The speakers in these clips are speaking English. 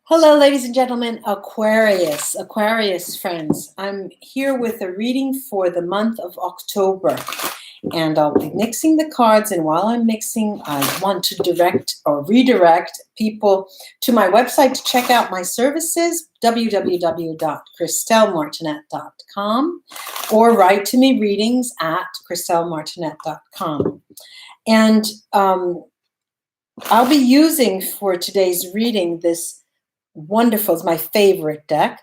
Hello, ladies and gentlemen, Aquarius friends. I'm here with a reading for the month of October, and I'll be mixing the cards. And while I'm mixing, I want to direct or redirect people to my website to check out my services, www.christellemartinette.com, or write to me readings at christellemartinette.com. And I'll be using for today's reading this wonderful, it's my favorite deck,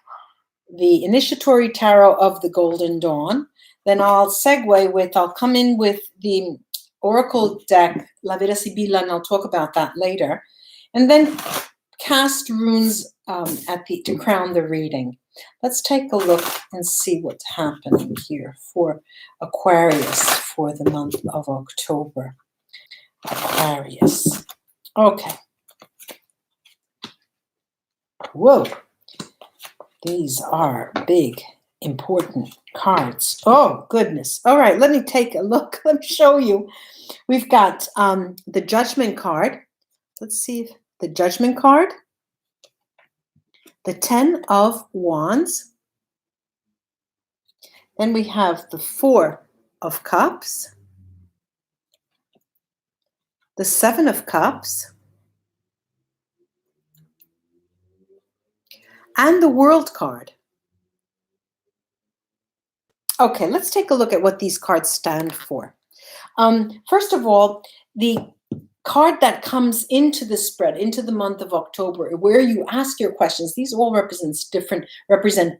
the Initiatory Tarot of the Golden Dawn. Then I'll come in with the Oracle deck, La VERA SIBILLA, and I'll talk about that later. And then cast runes to crown the reading. Let's take a look and see what's happening here for Aquarius for the month of October. Aquarius. Okay. Whoa, these are big, important cards. Oh, goodness. All right, let me take a look. Let me show you. We've got the Judgment card. Let's see if the Judgment card, the 10 of Wands. Then we have the 4 of Cups, the 7 of Cups, and the World card. Okay, let's take a look at what these cards stand for. First of all, the card that comes into the spread, into the month of October, where you ask your questions, these all represent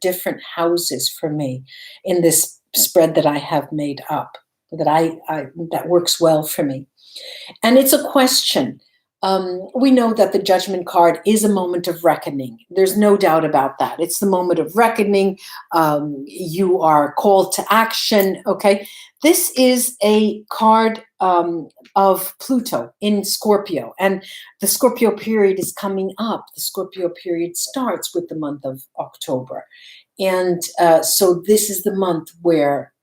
different houses for me in this spread that I have made up, that works well for me. And it's a question. We know that the Judgment card is a moment of reckoning. There's no doubt about that. It's the moment of reckoning. You are called to action, okay? This is a card of Pluto in Scorpio, and the Scorpio period is coming up. The Scorpio period starts with the month of October. And so this is the month where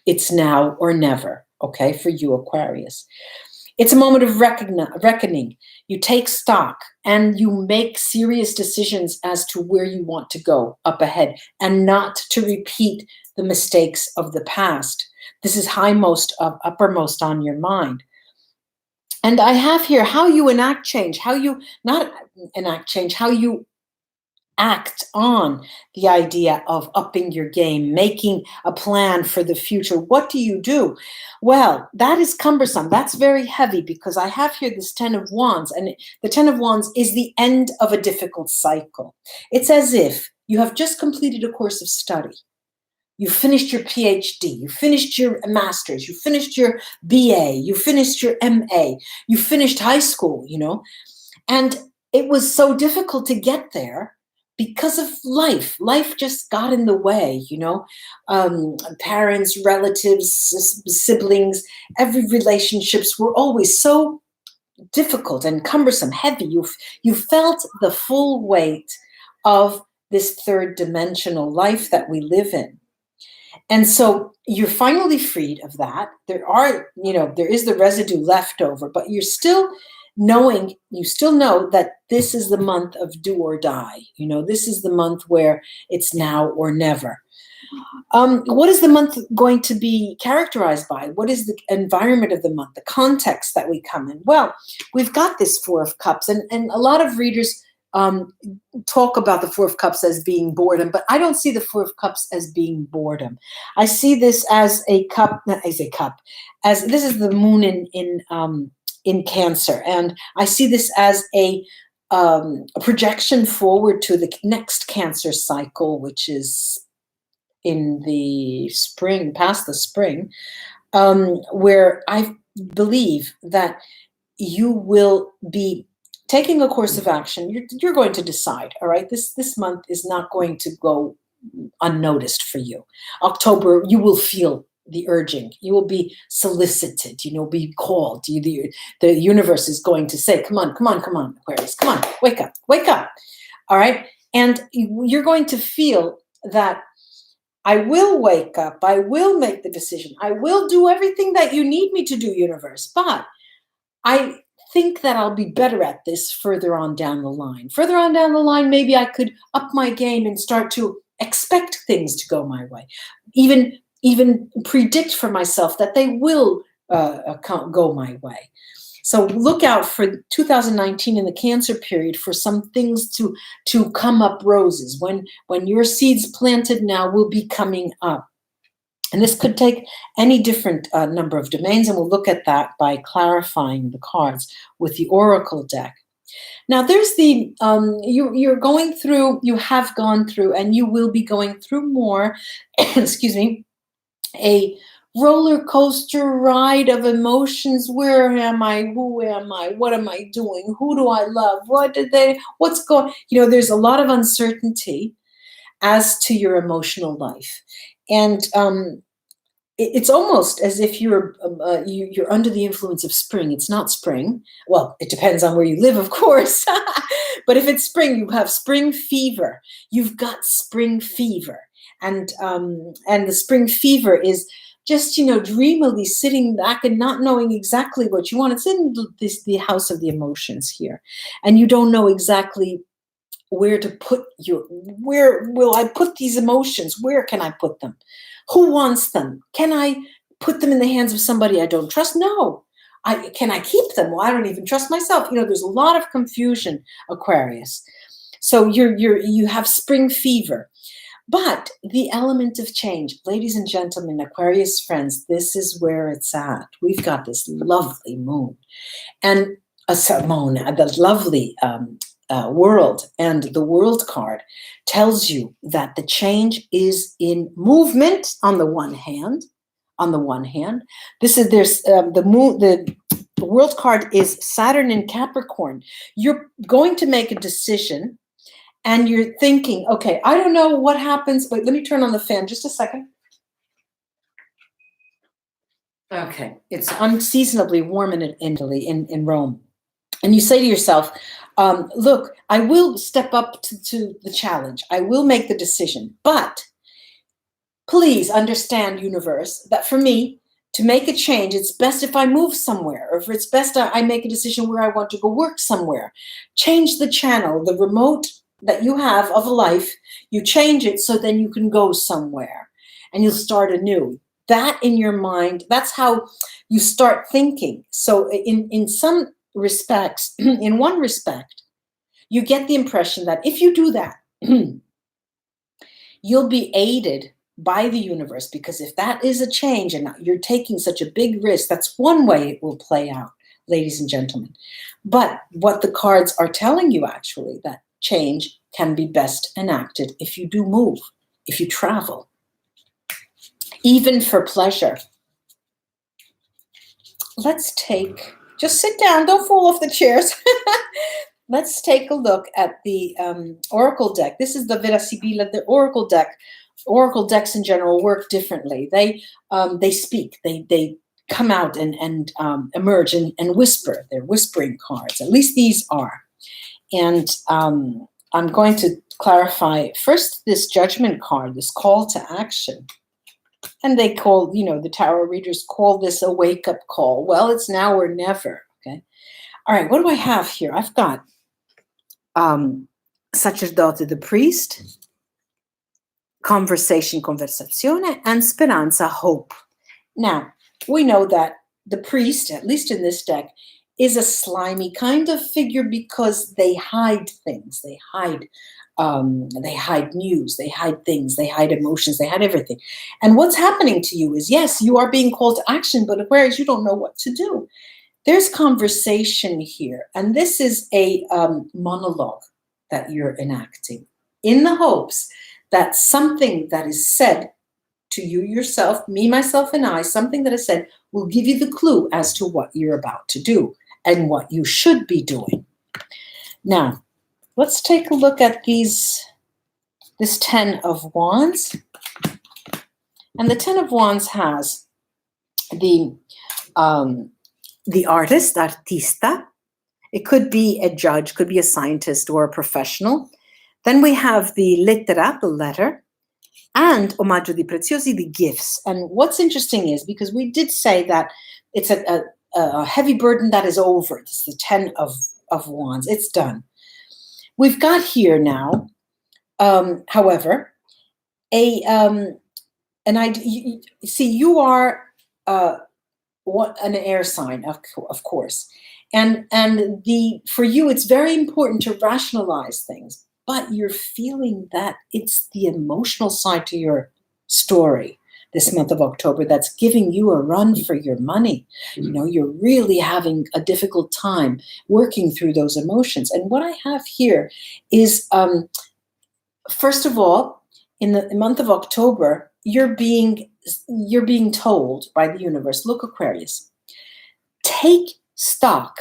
it's now or never, okay, for you, Aquarius. It's a moment of reckoning. You take stock and you make serious decisions as to where you want to go up ahead and not to repeat the mistakes of the past. This is uppermost on your mind. And I have here how you enact change, how you not enact change, how you act on the idea of upping your game, making a plan for the future. What do you do? Well, that is cumbersome. That's very heavy because I have here this 10 of Wands, and the 10 of Wands is the end of a difficult cycle. It's as if you have just completed a course of study. You finished your PhD, you finished your master's, you finished your BA, you finished your MA, you finished high school, and it was so difficult to get there because of life. Life just got in the way, parents, relatives, siblings, every relationships were always so difficult and cumbersome, heavy. You felt the full weight of this third dimensional life that we live in. And so you're finally freed of that. There is the residue left over, but you still know that this is the month of do or die. This is the month where it's now or never. What is the month going to be characterized by? What is the environment of the month, the context that we come in? Well, we've got this 4 of Cups, and a lot of readers talk about the 4 of Cups as being boredom, but I don't see the 4 of Cups as being boredom. I see this as this is the moon in Cancer, and I see this as a projection forward to the next Cancer cycle, which is in the spring, past the spring, where I believe that you will be taking a course of action. You're going to decide, all right? This month is not going to go unnoticed for you. October, you will feel the urging. You will be solicited, be called. The universe is going to say, come on, Aquarius, come on, wake up, all right? And you're going to feel that I will wake up, I will make the decision, I will do everything that you need me to do, universe, but I think that I'll be better at this further on down the line. Further on down the line, maybe I could up my game and start to expect things to go my way. Even predict for myself that they will go my way. So look out for 2019 in the Cancer period for some things to come up roses. When your seeds planted now will be coming up. And this could take any different number of domains, and we'll look at that by clarifying the cards with the Oracle deck. Now, there's the, you're going through, you have gone through, and you will be going through more, excuse me, a roller coaster ride of emotions. Where am I? Who am I? What am I doing? Who do I love? What's going, there's a lot of uncertainty as to your emotional life. And it's almost as if you're under the influence of spring. It's not spring. Well, it depends on where you live, of course. But if it's spring, you have spring fever. You've got spring fever. And the spring fever is just, dreamily sitting back and not knowing exactly what you want. It's in the house of the emotions here. And you don't know exactly where to put where will I put these emotions? Where can I put them? Who wants them? Can I put them in the hands of somebody I don't trust? No. Can I keep them? Well, I don't even trust myself. There's a lot of confusion, Aquarius. So you have spring fever. But the element of change, ladies and gentlemen, Aquarius friends, this is where it's at. We've got this lovely moon. And the lovely world, and the world card tells you that the change is in movement. On the one hand, there's the moon. The world card is Saturn in Capricorn. You're going to make a decision, and you're thinking, okay, I don't know what happens, but let me turn on the fan just a second. Okay, it's unseasonably warm in Italy, in Rome, and you say to yourself, look, I will step up to the challenge. I will make the decision. But please understand, universe, that for me to make a change, it's best if I move somewhere, or if it's best I make a decision where I want to go work somewhere. Change the channel, the remote that you have of life, you change it so then you can go somewhere and you'll start anew. That in your mind, that's how you start thinking. So in some respects, in one respect, you get the impression that if you do that, you'll be aided by the universe, because if that is a change and you're taking such a big risk, that's one way it will play out, ladies and gentlemen. But what the cards are telling you, actually, that change can be best enacted if you do move, if you travel, even for pleasure. Let's just sit down, don't fall off the chairs. Let's take a look at the Oracle deck. This is the VERA SIBILLA, the Oracle deck. Oracle decks in general work differently. They speak, they come out and emerge and whisper. They're whispering cards. At least these are. And I'm going to clarify first this judgment card, this call to action. And they call, the tarot readers call this a wake-up call. Well, it's now or never, okay? All right, what do I have here? I've got Sacerdote, the priest, conversazione, and speranza, hope. Now, we know that the priest, at least in this deck, is a slimy kind of figure because they hide things. They hide news, they hide things, they hide emotions, they hide everything. And what's happening to you is, yes, you are being called to action, but Aquarius, you don't know what to do. There's conversation here, and this is a monologue that you're enacting in the hopes that something that is said to you yourself, me, myself, and I, something that is said will give you the clue as to what you're about to do and what you should be doing. Now, let's take a look at this 10 of Wands. And the 10 of Wands has the artist, artista. It could be a judge, could be a scientist or a professional. Then we have the lettera, the letter, and omaggio di preziosi, the gifts. And what's interesting is, because we did say that it's a a heavy burden that is over. It's the 10 of Wands. It's done. We've got here now, however, an idea. See, you are an air sign, of course, and for you, it's very important to rationalize things. But you're feeling that it's the emotional side to your story this month of October that's giving you a run for your money. You know, you're really having a difficult time working through those emotions. And what I have here is, first of all, in the month of October, you're being told by the universe, look, Aquarius, take stock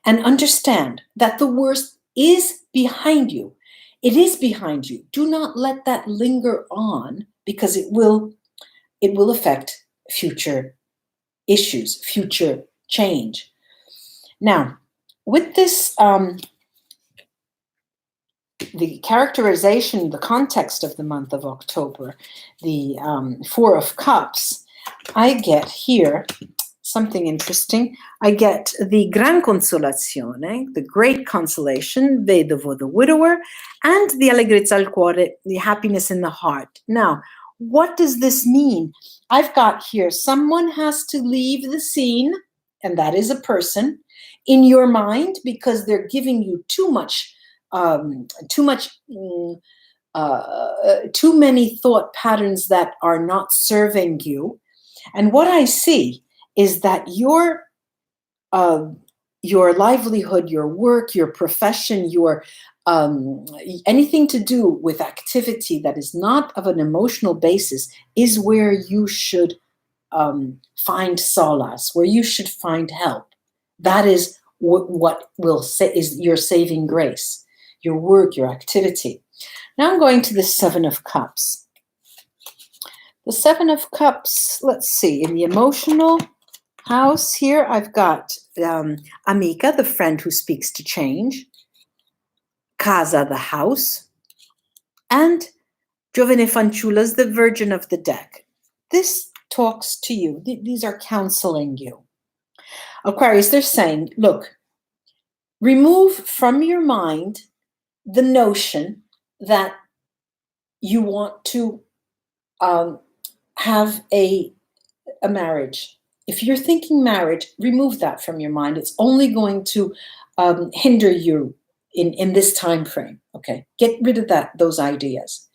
and understand that the worst is behind you. It is behind you. Do not let that linger on, because it will affect future issues, future change. Now, with this, the characterization, the context of the month of October, the Four of Cups, I get here something interesting. I get the Gran Consolazione, the great consolation, Vedovo, the widower, and the Allegrezza al cuore, the happiness in the heart. Now, what does this mean? I've got here, someone has to leave the scene, and that is a person, in your mind, because they're giving you too many thought patterns that are not serving you. And what I see is that your livelihood, your work, your profession, your anything to do with activity that is not of an emotional basis is where you should find solace, where you should find help. That is what will say is your saving grace, your work, your activity. Now I'm going to the Seven of Cups. The Seven of Cups, let's see, in the emotional house here, I've got Amica, the friend who speaks to change, Casa, the house, and Giovane Fanciullas, the virgin of the deck. This talks to you. These are counseling you. Aquarius, they're saying, look, remove from your mind the notion that you want to have a marriage. If you're thinking marriage, remove that from your mind. It's only going to hinder you in this time frame. Okay, get rid of those ideas.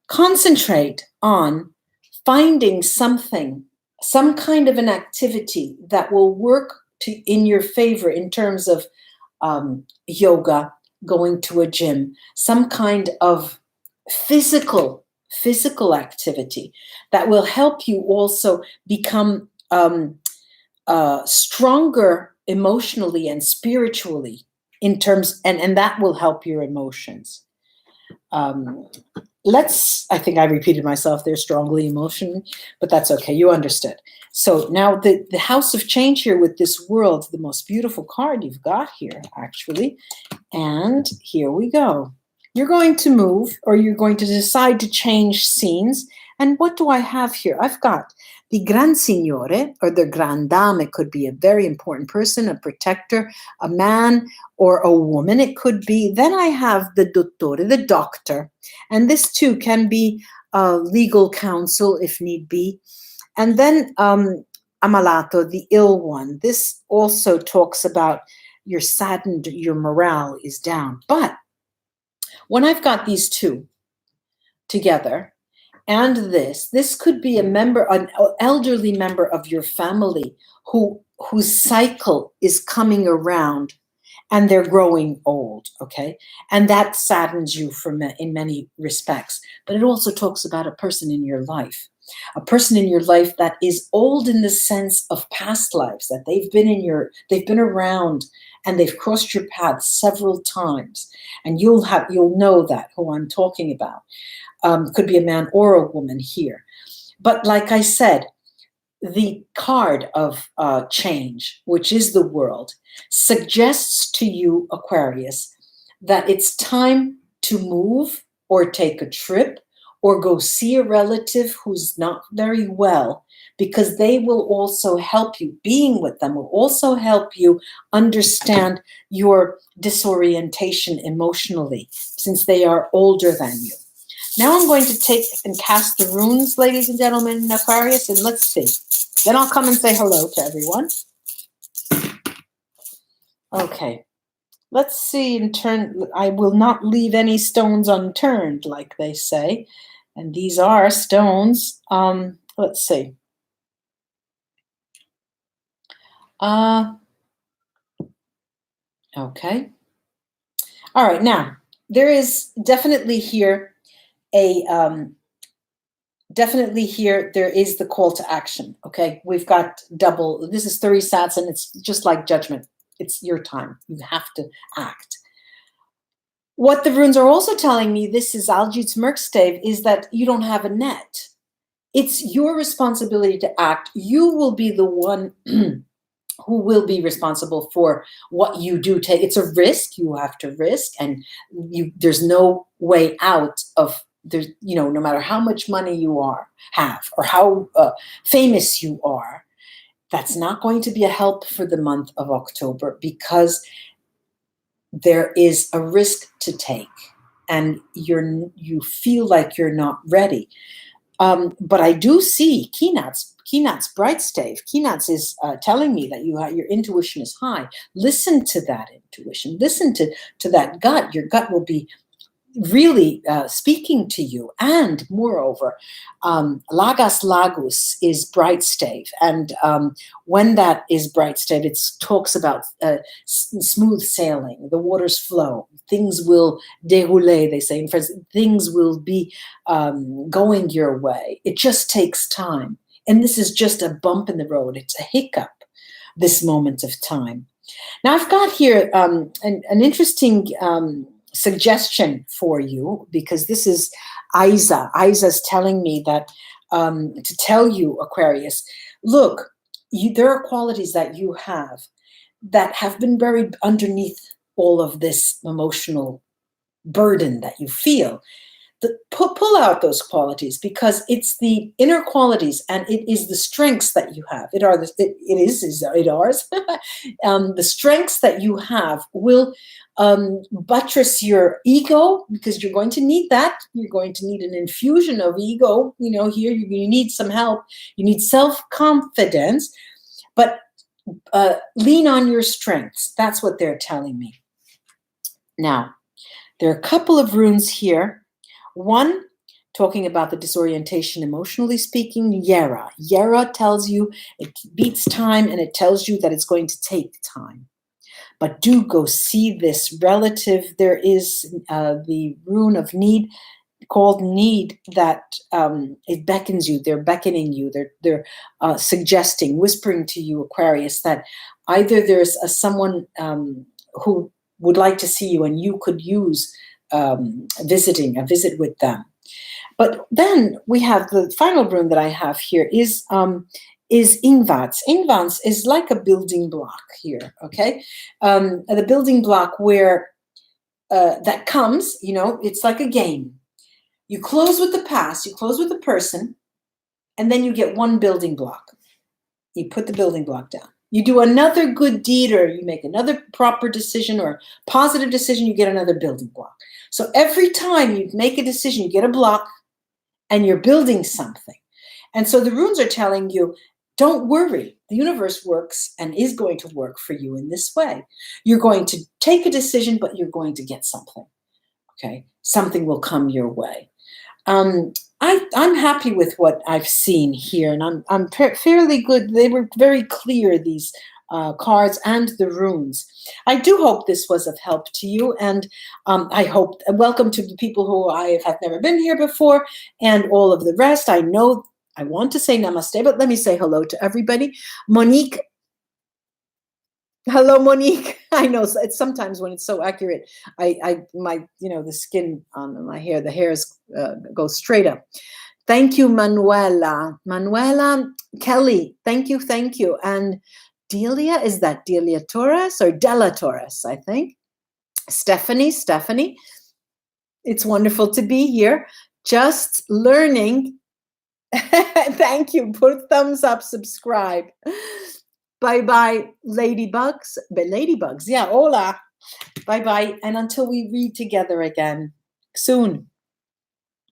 Concentrate on finding something, some kind of an activity that will work in your favor in terms of yoga, going to a gym, some kind of physical activity that will help you also become stronger emotionally and spiritually in terms, and that will help your emotions. I think I repeated myself there, strongly emotionally, but that's okay. You understood. So now the House of Change here with this world, the most beautiful card you've got here, actually. And here we go. You're going to move, or you're going to decide to change scenes. And what do I have here? I've got the Gran Signore, or the Gran Dame. It could be a very important person, a protector, a man, or a woman. It could be. Then I have the Dottore, the doctor. And this too can be legal counsel if need be. And then Ammalato, the ill one. This also talks about you're saddened, your morale is down. But when I've got these two together, and this could be an elderly member of your family whose cycle is coming around and they're growing old, okay? And that saddens you in many respects. But it also talks about a person in your life that is old in the sense of past lives, that they've been around and they've crossed your path several times. And you'll know that who I'm talking about. Could be a man or a woman here. But like I said, the card of change, which is the world, suggests to you, Aquarius, that it's time to move or take a trip or go see a relative who's not very well, because they will also help you. Being with them will also help you understand your disorientation emotionally, since they are older than you. Now I'm going to take and cast the runes, ladies and gentlemen, in Aquarius, and let's see. Then I'll come and say hello to everyone. Okay. Let's see in turn. I will not leave any stones unturned, like they say. And these are stones. Let's see. Okay. All right. Now, there is definitely here there is the call to action. Okay. We've got double. This is 30 sats, and it's just like judgment. It's your time. You have to act. What the runes are also telling me, this is Aljit's Merkstave, is that you don't have a net. It's your responsibility to act. You will be the one who will be responsible for what you do take. It's a risk. You have to risk, and there's no way out of there's, no matter how much money you have or how famous you are, that's not going to be a help for the month of October, because there is a risk to take, and you feel like you're not ready. But I do see Keenat's bright stave. Keenat's is telling me that your intuition is high. Listen to that intuition. Listen to that gut. Your gut will be really speaking to you. And moreover, Lagas Lagus is bright stave. And when that is bright stave, it talks about smooth sailing, the waters flow, things will dérouler, they say in French, things will be going your way. It just takes time. And this is just a bump in the road. It's a hiccup, this moment of time. Now I've got here an interesting suggestion for you, because this is Isa. Isa's telling me that to tell you, Aquarius, look, there are qualities that you have that have been buried underneath all of this emotional burden that you feel. Pull out those qualities, because it's the inner qualities and it is the strengths that you have. It is ours. The strengths that you have will buttress your ego, because you're going to need that. You're going to need an infusion of ego. Here you need some help. You need self-confidence, but lean on your strengths. That's what they're telling me. Now, there are a couple of runes here. One, talking about the disorientation, emotionally speaking, Yera. Yera tells you it beats time, and it tells you that it's going to take time. But do go see this relative. There is the rune of need, called need, that it beckons you. They're beckoning you. They're suggesting, whispering to you, Aquarius, that either there's someone who would like to see you, and you could use a visit with them. But then we have the final rune that I have here is Ingvats. Ingvats is like a building block here, okay? The building block where that comes, it's like a game. You close with the past, you close with the person, and then you get one building block. You put the building block down. You do another good deed, or you make another proper decision or positive decision, you get another building block. So every time you make a decision, you get a block, and you're building something. And so the runes are telling you, don't worry. The universe works and is going to work for you in this way. You're going to take a decision, but you're going to get something. Okay? Something will come your way. I'm happy with what I've seen here, and I'm fairly good. They were very clear, these cards and the runes. I do hope this was of help to you, and I hope, welcome to the people who I have never been here before, and all of the rest. I know I want to say namaste, but let me say hello to everybody. Monique. Hello, Monique. I know it's sometimes when it's so accurate, the skin on my hair, the hairs go straight up. Thank you, Manuela. Manuela Kelly. Thank you. And Delia, is that Delia Torres or Della Torres, I think? Stephanie. It's wonderful to be here. Just learning. Thank you. Put thumbs up, subscribe. Bye-bye, ladybugs. Ladybugs, yeah, hola. Bye-bye. And until we read together again soon.